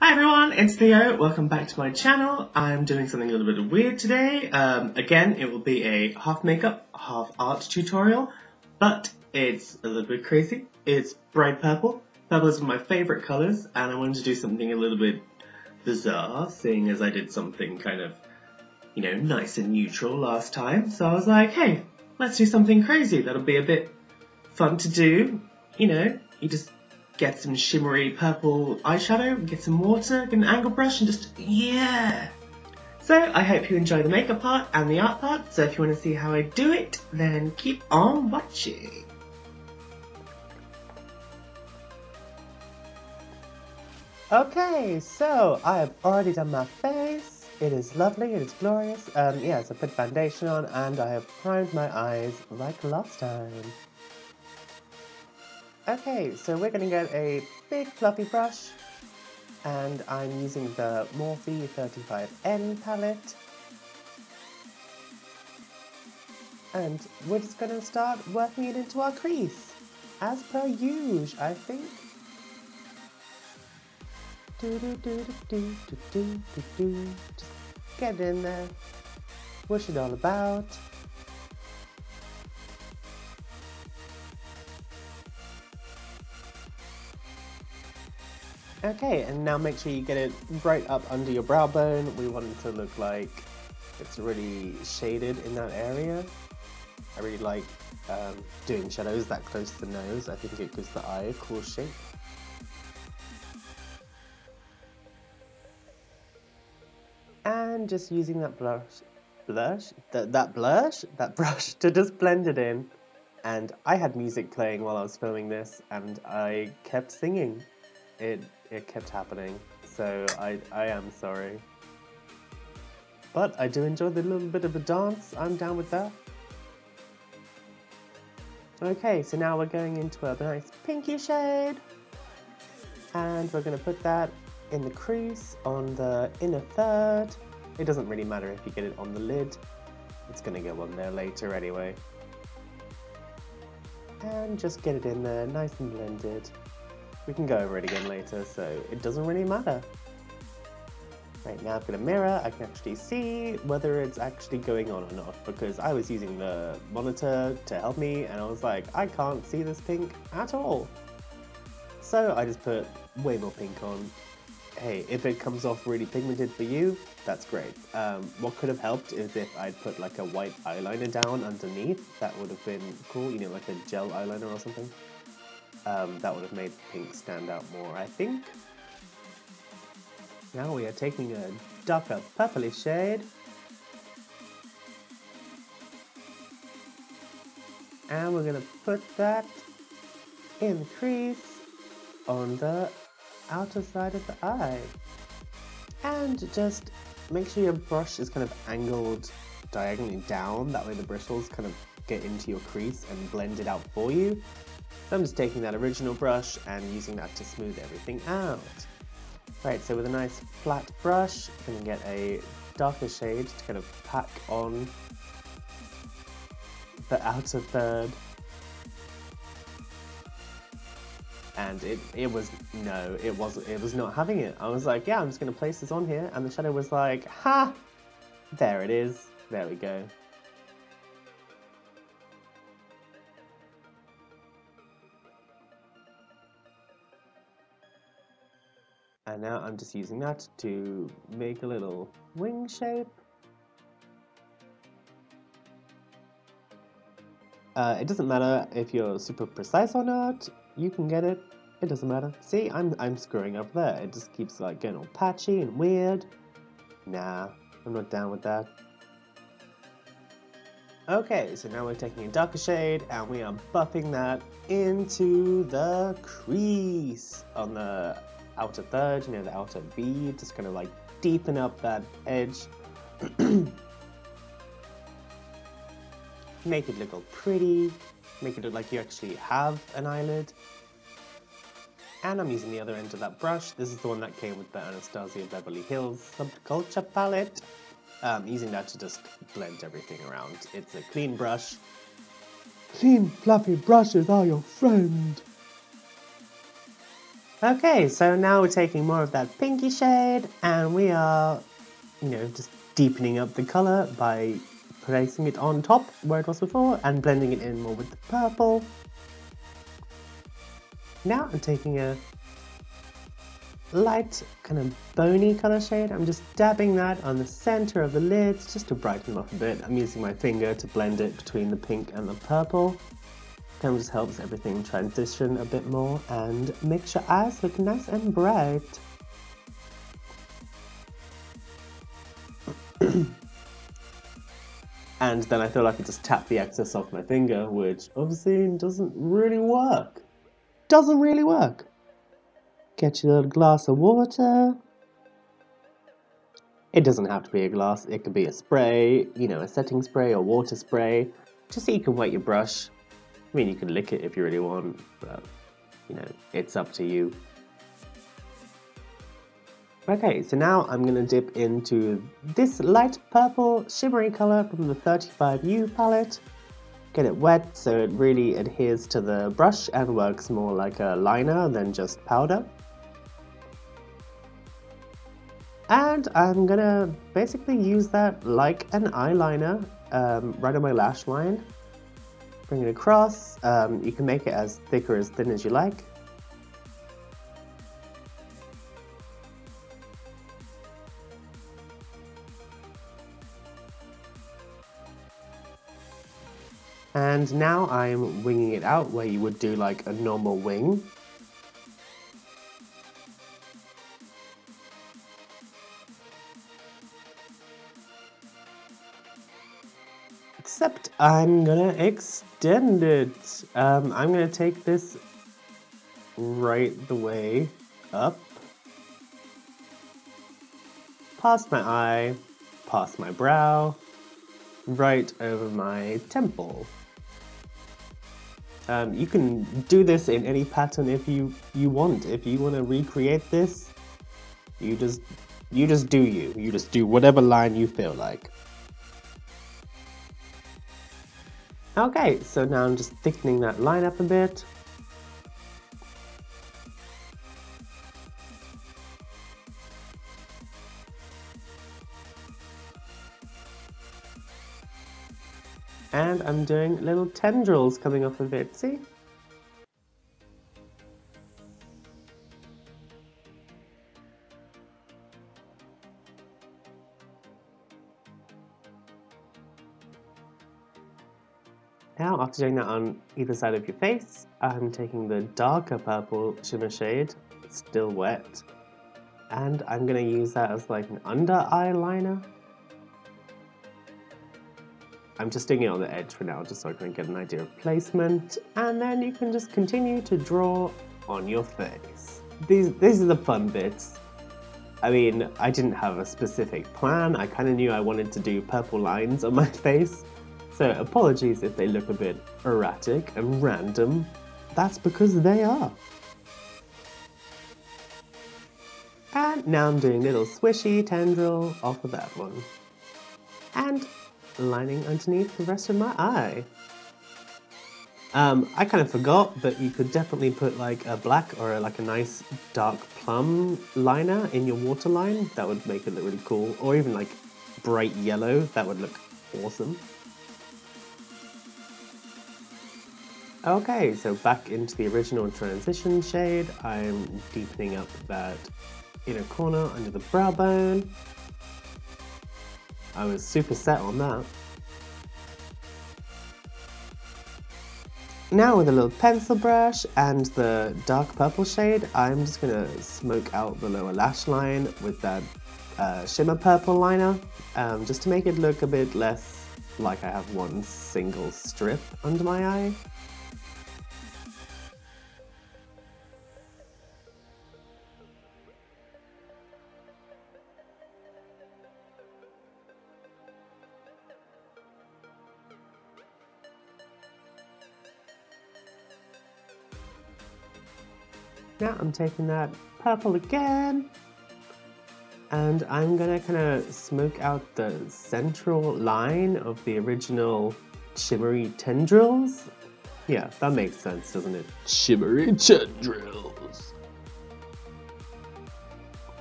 Hi everyone, it's Theo. Welcome back to my channel. I'm doing something a little bit weird today. Again, it will be a half makeup, half art tutorial, but it's a little bit crazy. It's bright purple. Purple is one of my favourite colours, and I wanted to do something a little bit bizarre, seeing as I did something kind of, you know, nice and neutral last time. So I was like, hey, let's do something crazy. That'll be a bit fun to do. You know, you just get some shimmery purple eyeshadow, get some water, get an angle brush, and just, yeah! So I hope you enjoy the makeup part and the art part, so if you want to see how I do it, then keep on watching. Okay, so I have already done my face. It is lovely, it is glorious. Yes, I put foundation on and I have primed my eyes like last time. Okay, so we're going to get a big fluffy brush, and I'm using the Morphe 35N palette, and we're just going to start working it into our crease, as per usual, I think. Just get it in there, push it all about. Okay, and now make sure you get it right up under your brow bone. We want it to look like it's really shaded in that area. I really like doing shadows that close to the nose. I think it gives the eye a cool shape. And just using that brush to just blend it in. And I had music playing while I was filming this, and I kept singing. It kept happening, so I am sorry. But I do enjoy the little bit of a dance. I'm down with that. Okay, so now we're going into a nice pinky shade, and we're going to put that in the crease on the inner third. It doesn't really matter if you get it on the lid. It's going to go on there later anyway. And just get it in there, nice and blended. We can go over it again later, so it doesn't really matter. Right, now I've got a mirror, I can actually see whether it's actually going on or not, because I was using the monitor to help me, and I was like, I can't see this pink at all. So I just put way more pink on. Hey, if it comes off really pigmented for you, that's great. What could have helped is if I'd put like a white eyeliner down underneath. That would have been cool, you know, like a gel eyeliner or something. That would have made pink stand out more, I think. Now we are taking a darker purpley shade, and we're going to put that in the crease on the outer side of the eye. And just make sure your brush is kind of angled diagonally down, that way the bristles kind of get into your crease and blend it out for you. So I'm just taking that original brush and using that to smooth everything out. Right, so with a nice flat brush, I'm going to get a darker shade to kind of pack on the outer third. And it was not having it. I was like, yeah, I'm just going to place this on here, and the shadow was like, ha! There it is. There we go. And now I'm just using that to make a little wing shape. It doesn't matter if you're super precise or not, you can get it. It doesn't matter. See, I'm screwing up there. It just keeps like getting all patchy and weird. Nah, I'm not down with that. Okay, so now we're taking a darker shade and we are buffing that into the crease on the outer third, you know, the outer V, just kind of like deepen up that edge. Make it look all pretty, make it look like you actually have an eyelid. And I'm using the other end of that brush. This is the one that came with the Anastasia Beverly Hills Subculture palette. Using that to just blend everything around. It's a clean brush, Clean, fluffy brushes are your friend. Okay, so now we're taking more of that pinky shade and we are, just deepening up the colour by placing it on top where it was before and blending it in more with the purple. Now I'm taking a light kind of bony colour shade. I'm just dabbing that on the centre of the lids just to brighten them up a bit. I'm using my finger to blend it between the pink and the purple. Kind of just helps everything transition a bit more and makes your eyes look nice and bright. And then I feel like I just tap the excess off my finger, which obviously doesn't really work. Doesn't really work. Get your little glass of water. It doesn't have to be a glass, it could be a spray, a setting spray or water spray, just so you can wet your brush. I mean, you can lick it if you really want, but, it's up to you. Okay, so now I'm going to dip into this light purple shimmery colour from the 35U palette. Get it wet so it really adheres to the brush and works more like a liner than just powder. And I'm going to basically use that like an eyeliner right on my lash line. Bring it across. You can make it as thick or as thin as you like. And now I'm winging it out where you would do like a normal wing. Except I'm gonna extend it. I'm gonna take this right the way up, past my eye, past my brow, right over my temple. You can do this in any pattern if you want. If you want to recreate this, you just do you. You just do whatever line you feel like. Okay, so now I'm just thickening that line up a bit. And I'm doing little tendrils coming off of it, see? Now, after doing that on either side of your face, I'm taking the darker purple shimmer shade, it's still wet, and I'm going to use that as like an under eyeliner. I'm just doing it on the edge for now, just so I can get an idea of placement, and then you can just continue to draw on your face. These are the fun bits. I mean, I didn't have a specific plan, I kind of knew I wanted to do purple lines on my face, so apologies if they look a bit erratic and random, that's because they are. And now I'm doing a little swishy tendril off of that one. And lining underneath the rest of my eye. I kind of forgot, but you could definitely put like a black or like a nice dark plum liner in your waterline. That would make it look really cool. Or even like bright yellow, that would look awesome. Okay, so back into the original transition shade. I'm deepening up that inner corner under the brow bone. I was super set on that. Now with a little pencil brush and the dark purple shade, I'm just going to smoke out the lower lash line with that shimmer purple liner, just to make it look a bit less like I have one single strip under my eye. Now I'm taking that purple again, and I'm gonna kind of smoke out the central line of the original shimmery tendrils. Yeah, that makes sense, doesn't it? Shimmery tendrils.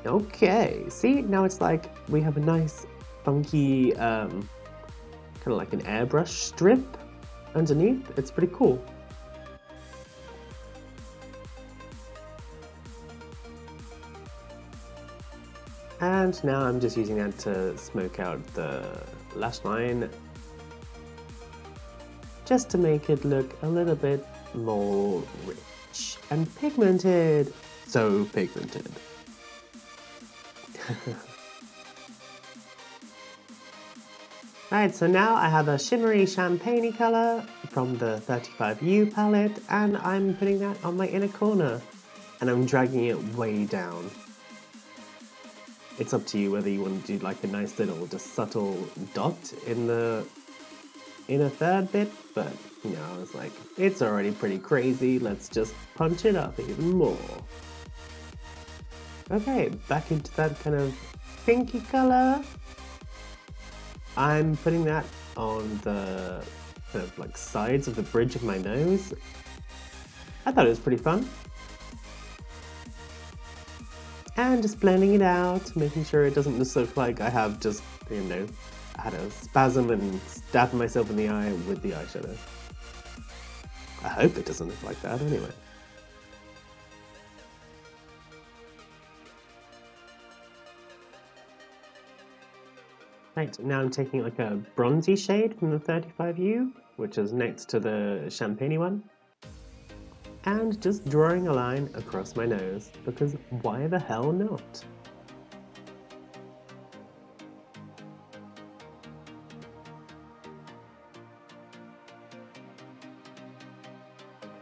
Okay, see, now it's like we have a nice funky, kind of like an airbrush strip underneath. It's pretty cool. And now I'm just using that to smoke out the lash line, just to make it look a little bit more rich and pigmented. So pigmented. Right, so now I have a shimmery champagne color from the 35U palette, and I'm putting that on my inner corner, and I'm dragging it way down. It's up to you whether you want to do like a nice little just subtle dot in the inner third bit, but you know, I was like, it's already pretty crazy, let's just punch it up even more. Okay, back into that kind of pinky color. I'm putting that on the kind of like sides of the bridge of my nose. I thought it was pretty fun. And just blending it out, making sure it doesn't just look like I have just, you know, had a spasm and stabbed myself in the eye with the eyeshadow. I hope it doesn't look like that anyway. Right, now I'm taking like a bronzy shade from the 35U, which is next to the champagne one, and just drawing a line across my nose, because why the hell not?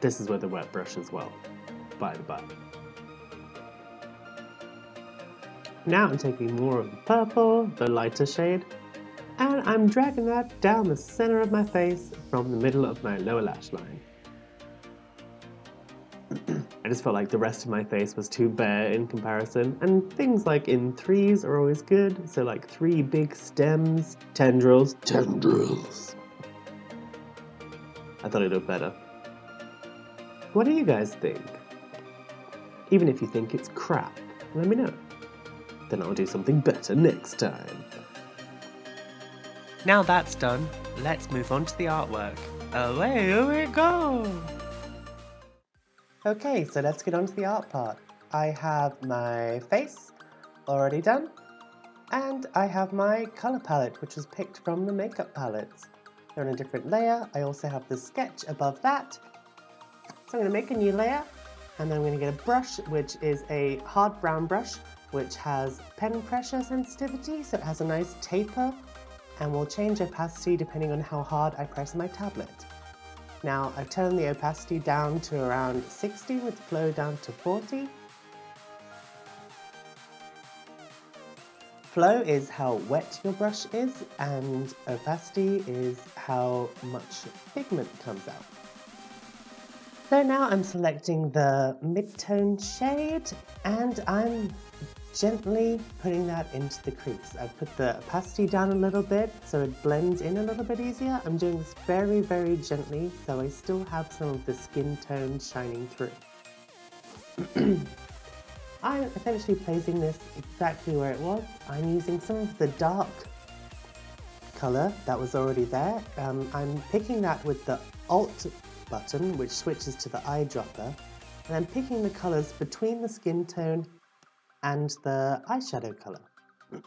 This is with a wet brush as well, by the by. Now I'm taking more of the purple, the lighter shade, and I'm dragging that down the center of my face from the middle of my lower lash line. I just felt like the rest of my face was too bare in comparison, and things like in threes are always good, so like 3 big stems, tendrils. I thought it looked better. What do you guys think? Even if you think it's crap, let me know. Then I'll do something better next time. Now that's done, let's move on to the artwork. Away we go! Okay, so let's get on to the art part. I have my face already done, and I have my colour palette, which was picked from the makeup palettes. They're on a different layer. I also have the sketch above that. So I'm going to make a new layer, and then I'm going to get a brush, which is a hard brown brush, which has pen pressure sensitivity, so it has a nice taper, and will change opacity depending on how hard I press my tablet. Now I've turned the opacity down to around 60 with flow down to 40. Flow is how wet your brush is, and opacity is how much pigment comes out. So now I'm selecting the mid-tone shade, and I'm gently putting that into the crease. I've put the opacity down a little bit so it blends in a little bit easier. I'm doing this very, very gently so I still have some of the skin tone shining through. I'm essentially placing this exactly where it was. I'm using some of the dark colour that was already there. I'm picking that with the Alt button, which switches to the eyedropper, and I'm picking the colours between the skin tone and the eyeshadow colour.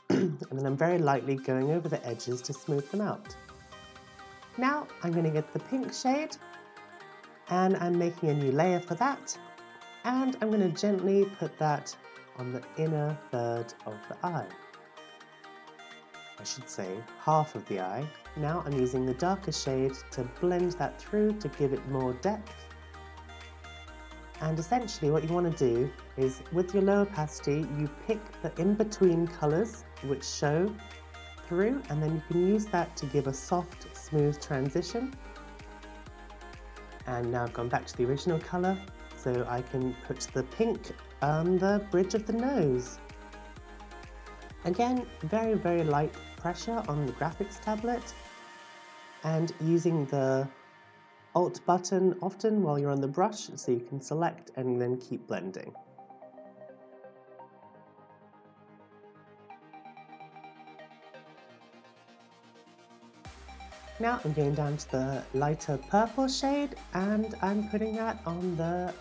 And then I'm very lightly going over the edges to smooth them out. Now I'm going to get the pink shade, and I'm making a new layer for that, and I'm going to gently put that on the inner third of the eye. I should say half of the eye. Now I'm using the darker shade to blend that through to give it more depth. And essentially what you want to do is, with your low opacity, you pick the in-between colours which show through, and then you can use that to give a soft, smooth transition. And now I've gone back to the original colour, so I can put the pink on the bridge of the nose. Again, very, very light pressure on the graphics tablet, and using the Alt button often while you're on the brush so you can select and then keep blending. Now I'm going down to the lighter purple shade and I'm putting that on the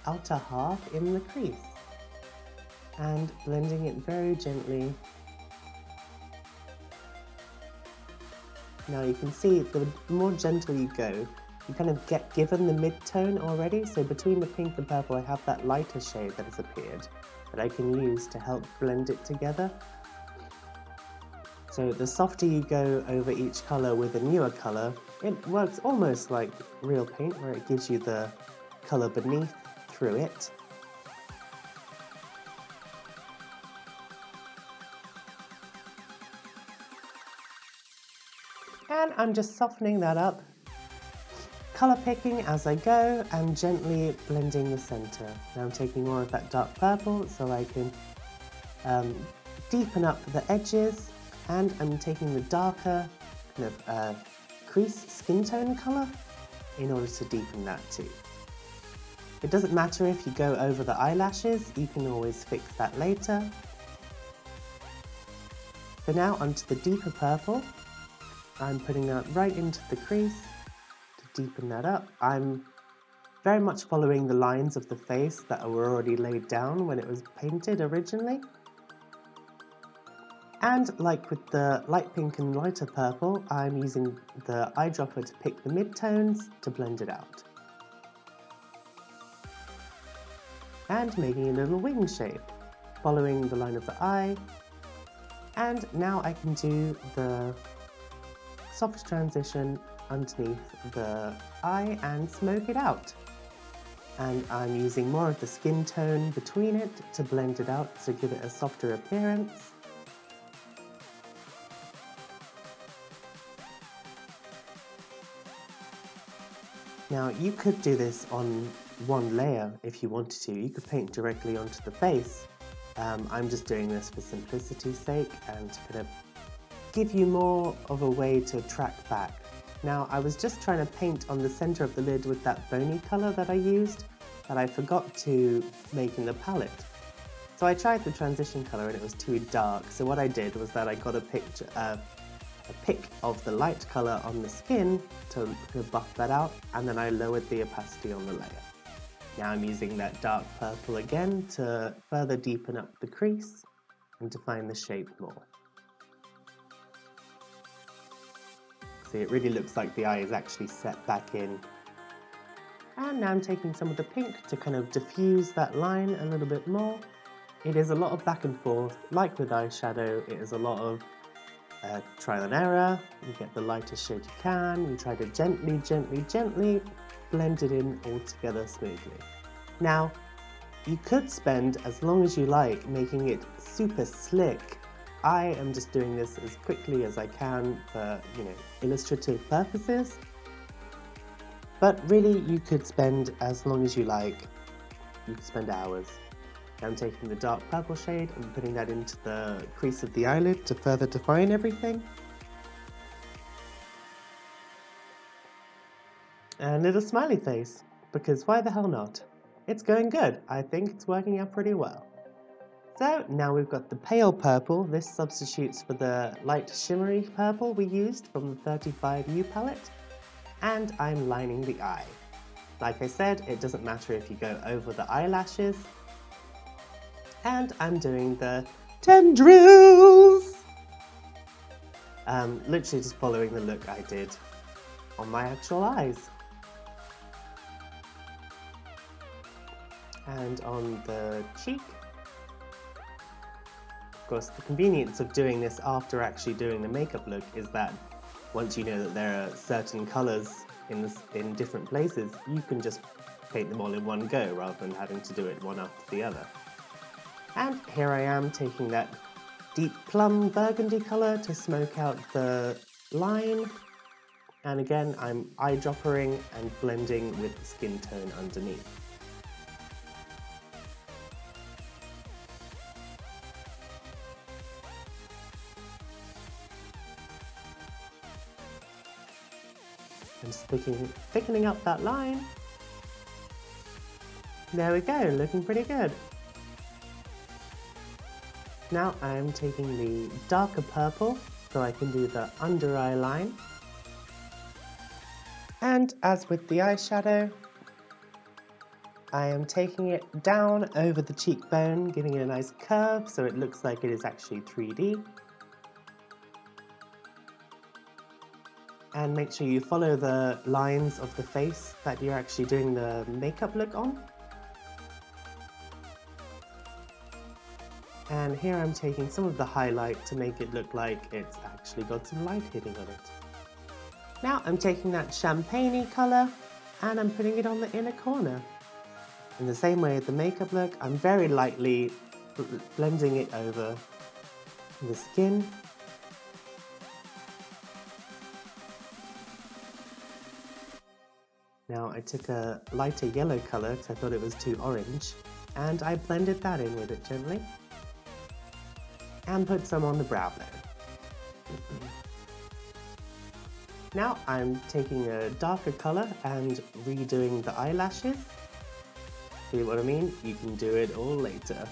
outer half in the crease and blending it very gently. Now you can see the more gentle you go, you kind of get given the mid-tone already, so between the pink and purple I have that lighter shade that has appeared that I can use to help blend it together. So the softer you go over each colour with a newer colour, it works almost like real paint where it gives you the colour beneath through it. And I'm just softening that up, colour picking as I go and gently blending the centre. Now I'm taking more of that dark purple so I can deepen up the edges, and I'm taking the darker kind of crease skin tone colour in order to deepen that too. It doesn't matter if you go over the eyelashes, you can always fix that later. So now onto the deeper purple. I'm putting that right into the crease to deepen that up. I'm very much following the lines of the face that were already laid down when it was painted originally. And like with the light pink and lighter purple, I'm using the eyedropper to pick the mid-tones to blend it out. And making a little wing shape, following the line of the eye. And now I can do the soft transition underneath the eye and smoke it out. And I'm using more of the skin tone between it to blend it out to give it a softer appearance. Now you could do this on one layer if you wanted to. You could paint directly onto the face. I'm just doing this for simplicity's sake and to kind of give you more of a way to track back. Now I was just trying to paint on the centre of the lid with that bony colour that I used that I forgot to make in the palette. So I tried the transition colour and it was too dark, so what I did was that I got a pick of the light colour on the skin to buff that out, and then I lowered the opacity on the layer. Now I'm using that dark purple again to further deepen up the crease and define the shape more. See, it really looks like the eye is actually set back in. And now I'm taking some of the pink to kind of diffuse that line a little bit more. It is a lot of back and forth, like with eyeshadow, it is a lot of trial and error. You get the lightest shade you can, you try to gently, gently, gently blend it in all together smoothly. Now, you could spend as long as you like making it super slick. I am just doing this as quickly as I can for, illustrative purposes. But really, you could spend as long as you like. You could spend hours. I'm taking the dark purple shade and putting that into the crease of the eyelid to further define everything. And a little smiley face, because why the hell not? It's going good. I think it's working out pretty well. So now we've got the pale purple. This substitutes for the light shimmery purple we used from the 35U palette. And I'm lining the eye. Like I said, it doesn't matter if you go over the eyelashes. And I'm doing the tendrils! Literally just following the look I did on my actual eyes. And on the cheek. Of course, the convenience of doing this after actually doing the makeup look is that once you know that there are certain colours in different places, you can just paint them all in one go rather than having to do it one after the other. And here I am taking that deep plum burgundy colour to smoke out the line. And again, I'm eyedroppering and blending with the skin tone underneath. I'm just thickening up that line. There we go, looking pretty good. Now I'm taking the darker purple so I can do the under eye line. And as with the eyeshadow, I am taking it down over the cheekbone, giving it a nice curve so it looks like it is actually 3D. And make sure you follow the lines of the face that you're actually doing the makeup look on. And here I'm taking some of the highlight to make it look like it's actually got some light hitting on it. Now I'm taking that champagne-y colour and I'm putting it on the inner corner. In the same way as the makeup look, I'm very lightly blending it over the skin. Now I took a lighter yellow colour because I thought it was too orange, and I blended that in with it gently. And put some on the brow bone. Now I'm taking a darker colour and redoing the eyelashes. See what I mean? You can do it all later.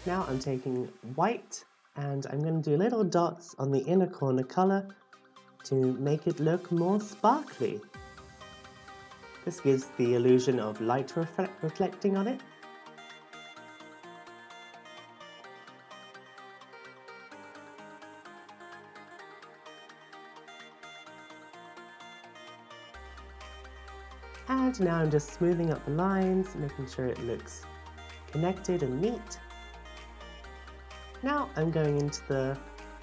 Now I'm taking white and I'm going to do little dots on the inner corner colour to make it look more sparkly. This gives the illusion of light reflecting on it. And now I'm just smoothing up the lines, making sure it looks connected and neat. Now I'm going into the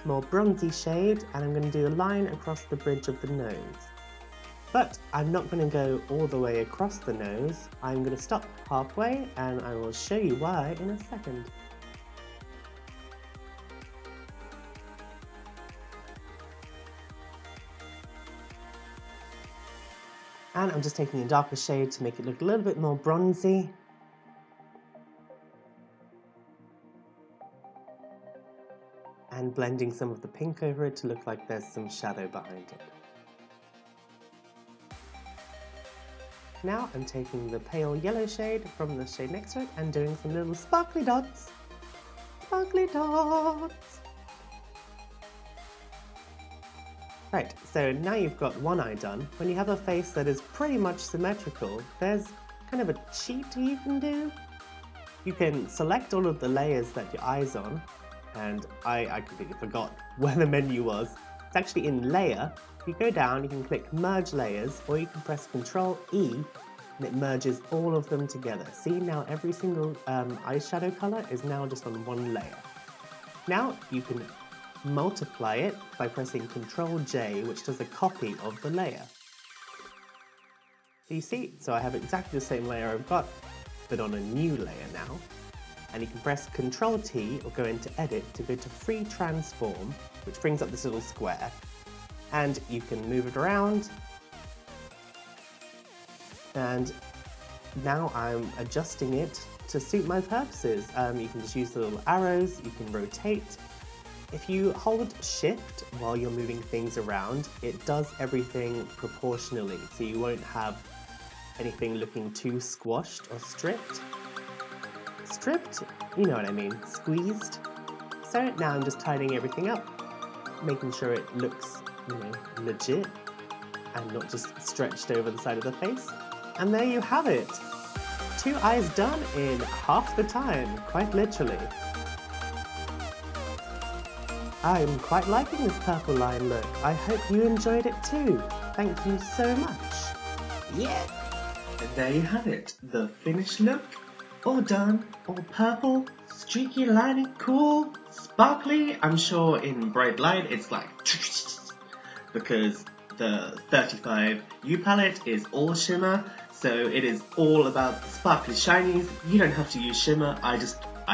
more bronzy shade and I'm going to do a line across the bridge of the nose. But I'm not going to go all the way across the nose. I'm going to stop halfway and I will show you why in a second. And I'm just taking a darker shade to make it look a little bit more bronzy. And blending some of the pink over it to look like there's some shadow behind it. Now I'm taking the pale yellow shade from the shade next to it and doing some little sparkly dots. Sparkly dots! Right, so now you've got one eye done. When you have a face that is pretty much symmetrical, there's kind of a cheat you can do. You can select all of the layers that your eye's on, and I completely forgot where the menu was. It's actually in Layer. If you go down, you can click Merge Layers, or you can press Ctrl-E, and it merges all of them together. See, now every single eyeshadow colour is now just on one layer. Now you can multiply it by pressing Ctrl-J, which does a copy of the layer. So you see, so I have exactly the same layer I've got, but on a new layer now. And you can press Ctrl-T or go into Edit to go to Free Transform, which brings up this little square. And you can move it around. And now I'm adjusting it to suit my purposes. You can just use the little arrows, you can rotate. If you hold Shift while you're moving things around, it does everything proportionally, so you won't have anything looking too squashed or stripped. Stripped? You know what I mean, squeezed. So now I'm just tidying everything up, making sure it looks, you know, legit and not just stretched over the side of the face. And there you have it! 2 eyes done in half the time, quite literally. I'm quite liking this purple line look. I hope you enjoyed it too. Thank you so much. Yeah! And there you have it, the finished look. All done, all purple, streaky lining, cool, sparkly. I'm sure in bright light it's like because the 35U palette is all shimmer, so it is all about the sparkly shinies. You don't have to use shimmer, I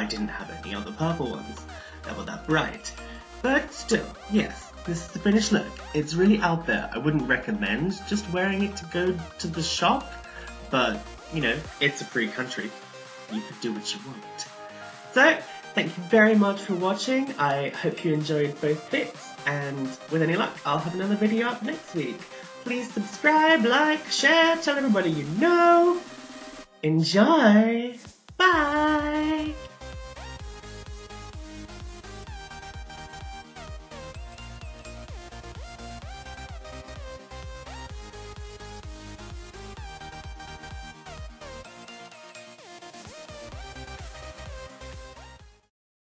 didn't have any other purple ones that were that bright. But still, yes, this is the finished look. It's really out there. I wouldn't recommend just wearing it to go to the shop, but, you know, it's a free country. you can do what you want. So, thank you very much for watching. I hope you enjoyed both bits, and with any luck, I'll have another video up next week. Please subscribe, like, share, tell everybody you know. Enjoy!